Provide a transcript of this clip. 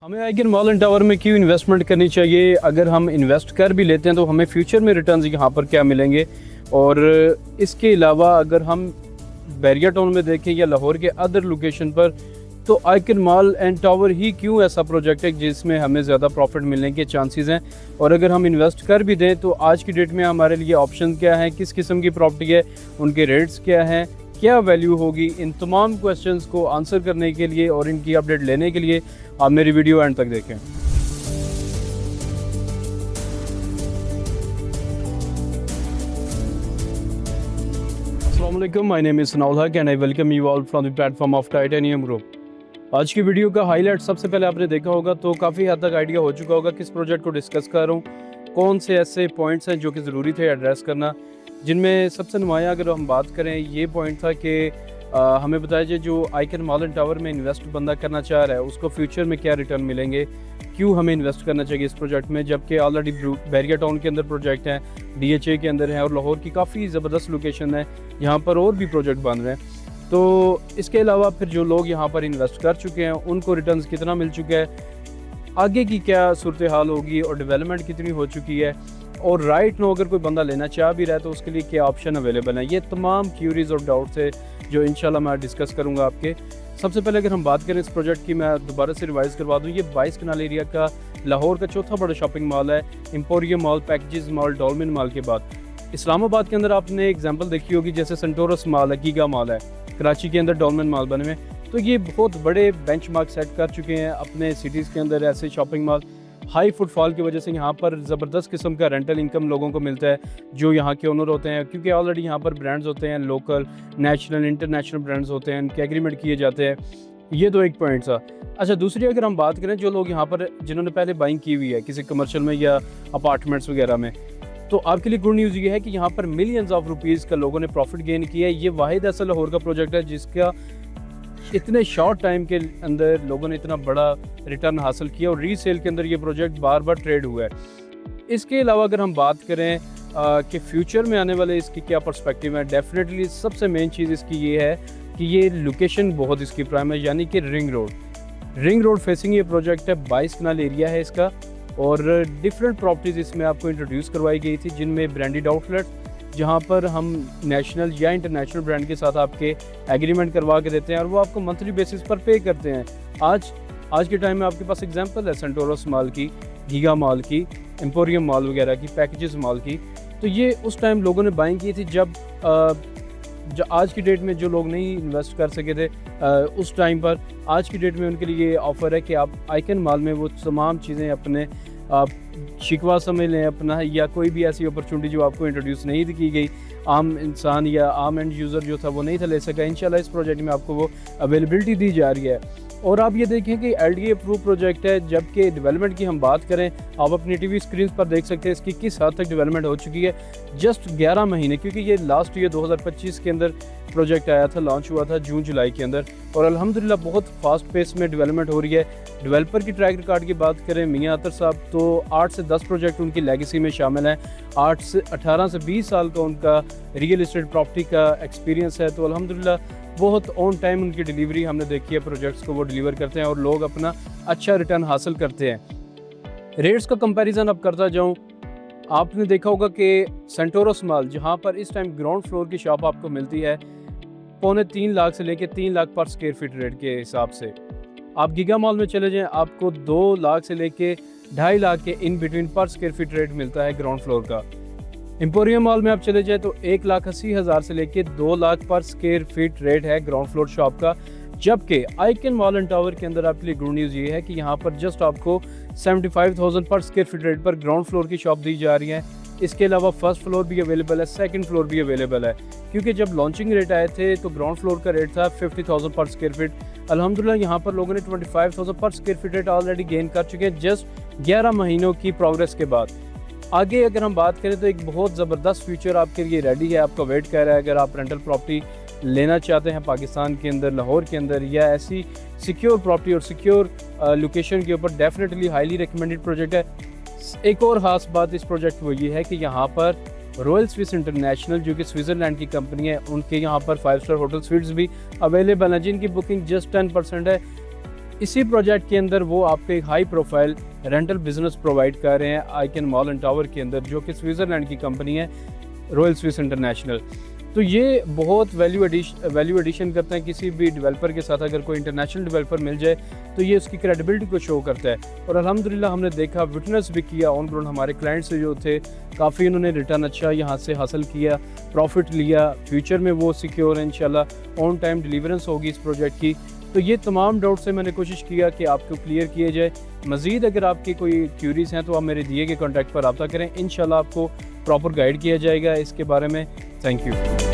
हमें icon mall and tower में क्यों इन्वेस्टमेंट करनी चाहिए? अगर हम इन्वेस्ट कर भी लेते हैं तो हमें फ्यूचर में रिटर्न्स यहाँ पर क्या मिलेंगे? और इसके अलावा अगर हम बैरिया टाउन में देखें या लाहौर के अदर लोकेशन पर, तो आइकन मॉल एंड टावर ही क्यों ऐसा प्रोजेक्ट है जिसमें हमें ज़्यादा प्रॉफिट मिलने के चांसेस हैं? और अगर हम इन्वेस्ट कर भी दें तो आज की डेट में हमारे लिए ऑप्शन क्या है, किस किस्म की प्रॉपर्टी है, उनके रेट्स क्या हैं, क्या वैल्यू होगी? इन तमाम क्वेश्चंस को आंसर करने के लिए और इनकी अपडेट लेने के लिए आप मेरी वीडियो एंड तक देखें। अस्सलाम वालेकुम, माय नेम इज़ सनाउल हक and I welcome you all from the platform of titanium group. आज की वीडियो का हाईलाइट सबसे पहले आपने देखा होगा तो काफ़ी हद तक आइडिया हो चुका होगा किस प्रोजेक्ट को डिस्कस कर रहा हूँ, कौन से ऐसे पॉइंट्स हैं जो कि ज़रूरी थे एड्रेस करना। जिनमें सबसे नुमाया अगर हम बात करें ये पॉइंट था कि हमें बताया जाए जो आइकन मॉल एंड टावर में इन्वेस्ट बंदा करना चाह रहा है उसको फ्यूचर में क्या रिटर्न मिलेंगे, क्यों हमें इन्वेस्ट करना चाहिए इस प्रोजेक्ट में, जबकि ऑलरेडी बैरिया टाउन के अंदर प्रोजेक्ट हैं, DHA के अंदर हैं और लाहौर की काफ़ी ज़बरदस्त लोकेशन है, यहाँ पर और भी प्रोजेक्ट बन रहे हैं। तो इसके अलावा फिर जो लोग यहाँ पर इन्वेस्ट कर चुके हैं उनको रिटर्न्स कितना मिल चुका है, आगे की क्या सूरत हाल होगी और डेवलपमेंट कितनी हो चुकी है, और राइट नो अगर कोई बंदा लेना चाह भी रहा है तो उसके लिए क्या ऑप्शन अवेलेबल है। ये तमाम क्यूरीज और डाउट्स है जो इंशाल्लाह मैं डिस्कस करूंगा आपके। सबसे पहले अगर हम बात करें इस प्रोजेक्ट की, मैं दोबारा से रिवाइज़ करवा दूं, ये 22 कनाल एरिया का लाहौर का चौथा बड़ा शॉपिंग मॉल है, Emporium mall, Packages mall, Dolmen mall के बाद। इस्लामाबाद के अंदर आपने एग्जाम्पल देखी होगी जैसे सेंटोरस मॉल है, गीगा मॉल है, कराची के अंदर डॉल्मेन मॉल बने हुए। तो ये बहुत बड़े बेंचमार्क सेट कर चुके हैं अपने सिटीज़ के अंदर ऐसे शॉपिंग मॉल। हाई फुटफॉल की वजह से यहाँ पर ज़बरदस्त किस्म का रेंटल इनकम लोगों को मिलता है जो यहाँ के ओनर होते हैं, क्योंकि ऑलरेडी यहाँ पर ब्रांड्स होते हैं, लोकल, नेशनल, इंटरनेशनल ब्रांड्स होते हैं, उनके एग्रीमेंट किए जाते हैं। ये तो एक पॉइंट था। अच्छा, दूसरी अगर हम बात करें जो लोग यहाँ पर जिन्होंने पहले बाइंग की हुई है किसी कमर्शियल में या अपार्टमेंट्स वगैरह में, तो आपके लिए गुड न्यूज़ ये है कि यहाँ पर मिलियंस ऑफ रुपीज़ का लोगों ने प्रॉफिट गेन किया है। ये वाहिद ऐसा लाहौर का प्रोजेक्ट है जिसका इतने शॉर्ट टाइम के अंदर लोगों ने इतना बड़ा रिटर्न हासिल किया और रीसेल के अंदर ये प्रोजेक्ट बार बार ट्रेड हुआ है। इसके अलावा अगर हम बात करें कि फ्यूचर में आने वाले इसकी क्या पर्सपेक्टिव है, डेफिनेटली सबसे मेन चीज़ इसकी ये है कि ये लोकेशन बहुत इसकी प्राइम है, यानी कि रिंग रोड फेसिंग ये प्रोजेक्ट है। 22 कनाल एरिया है इसका और डिफरेंट प्रॉपर्टीज़ इसमें आपको इंट्रोड्यूस करवाई गई थी, जिनमें ब्रांडेड आउटलेट्स जहाँ पर हम नेशनल या इंटरनेशनल ब्रांड के साथ आपके एग्रीमेंट करवा के देते हैं और वो आपको मंथली बेसिस पर पे करते हैं। आज के टाइम में आपके पास एग्जांपल है सेंटोरस मॉल की, गीगा मॉल की, एम्पोरियम मॉल वगैरह की, पैकेजेस मॉल की। तो ये उस टाइम लोगों ने बाइंग की थी जब आज की डेट में जो लोग नहीं इन्वेस्ट कर सके थे उस टाइम पर, आज की डेट में उनके लिए ऑफ़र है कि आप आइकन मॉल में वो तमाम चीज़ें अपने आप शिकवा समझ लें अपना, या कोई भी ऐसी अपॉर्चुनिटी जो आपको इंट्रोड्यूस नहीं की गई, आम इंसान या आम एंड यूज़र जो था वो नहीं था ले सका, इंशाल्लाह इस प्रोजेक्ट में आपको वो अवेलेबिलिटी दी जा रही है। और आप ये देखें कि LDA अप्रूव प्रोजेक्ट है, जबकि डेवलपमेंट की हम बात करें आप अपनी TV स्क्रीन पर देख सकते हैं इसकी किस हद तक डेवलपमेंट हो चुकी है। जस्ट 11 महीने, क्योंकि ये लास्ट ईयर 2025 के अंदर प्रोजेक्ट आया था, लॉन्च हुआ था जून जुलाई के अंदर, और अल्हम्दुलिल्लाह बहुत फास्ट पेस में डेवलपमेंट हो रही है। डेवलपर की ट्रैक रिकॉर्ड की बात करें मियां अतर साहब, तो 8 से 10 प्रोजेक्ट उनकी लेगेसी में शामिल हैं। 18 से 20 साल का उनका रियल इस्टेट प्रॉपर्टी का एक्सपीरियंस है। तो अल्हम्दुलिल्लाह बहुत ऑन टाइम उनकी डिलीवरी हमने देखी है, प्रोजेक्ट्स को वो डिलीवर करते हैं और लोग अपना अच्छा रिटर्न हासिल करते हैं। रेट्स का कंपैरिजन अब करता जाऊं, आपने देखा होगा कि सेंटोरस मॉल जहां पर इस टाइम ग्राउंड फ्लोर की शॉप आपको मिलती है 3.25 लाख से लेकर 3 लाख पर स्क्वायर फीट रेट के हिसाब से। आप गीगा मॉल में चले जाएं, आपको 2 लाख से लेके 2.5 लाख के इन बिटवीन पर स्क्वायर फीट रेट मिलता है ग्राउंड फ्लोर का। एम्पोरियम मॉल में आप चले जाएं तो 1,80,000 से लेके 2 लाख पर स्क्वायर फीट रेट है ग्राउंड फ्लोर शॉप का। जबकि आइकन मॉल एंड टावर के अंदर आपके लिए गुड न्यूज़ ये है कि यहाँ पर जस्ट आपको 75,000 पर स्क्वायर फीट रेट पर ग्राउंड फ्लोर की शॉप दी जा रही है। इसके अलावा फर्स्ट फ्लोर भी अवेलेबल है, सेकंड फ्लोर भी अवेलेबल है, क्योंकि जब लॉन्चिंग रेट आए थे तो ग्राउंड फ्लोर का रेट था 50,000 पर स्क्वायर फीट। अल्हम्दुलिल्लाह यहाँ पर लोगों ने 25,000 पर square feet rate already gain कर चुके हैं जस्ट 11 महीनों की प्रोग्रेस के बाद। आगे अगर हम बात करें तो एक बहुत ज़बरदस्त फ्यूचर आपके लिए रेडी है, आपका वेट कर रहा है। अगर आप रेंटल प्रॉपर्टी लेना चाहते हैं पाकिस्तान के अंदर, लाहौर के अंदर, या ऐसी सिक्योर प्रॉपर्टी और सिक्योर लोकेशन के ऊपर, डेफिनेटली हाईली रिकमेंडेड प्रोजेक्ट है। एक और ख़ास बात इस प्रोजेक्ट वो ये है कि यहाँ पर रॉयल स्विस इंटरनेशनल जो कि स्विट्ज़रलैंड की कंपनी है, उनके यहाँ पर 5 स्टार होटल स्वीट्स भी अवेलेबल हैं जिनकी बुकिंग जस्ट 10% है। इसी प्रोजेक्ट के अंदर वो आपको एक high profile rental business provide कर रहे हैं आइकन मॉल एंड टावर के अंदर, जो कि स्विट्ज़रलैंड की कंपनी है रॉयल स्विस इंटरनेशनल। तो ये बहुत वैल्यू एडिशन करते हैं किसी भी डेवलपर के साथ। अगर कोई इंटरनेशनल डेवलपर मिल जाए तो ये उसकी क्रेडिबिलिटी को शो करता है। और अल्हम्दुलिल्लाह हमने देखा, विटनेस भी किया ऑन ग्राउंड, हमारे क्लाइंट से जो थे काफ़ी उन्होंने रिटर्न अच्छा यहाँ से हासिल किया, प्रॉफिट लिया। फ्यूचर में वो सिक्योर है इंशाल्लाह, ऑन टाइम डिलीवरेंस होगी इस प्रोजेक्ट की। तो ये तमाम डाउट से मैंने कोशिश किया कि आपको क्लियर किए जाए। मज़ीद अगर आपकी कोई क्यूरीज हैं तो आप मेरे दिए गए कॉन्टैक्ट पर रब्ता करें, इंशाल्लाह आपको प्रॉपर गाइड किया जाएगा इसके बारे में। Thank you.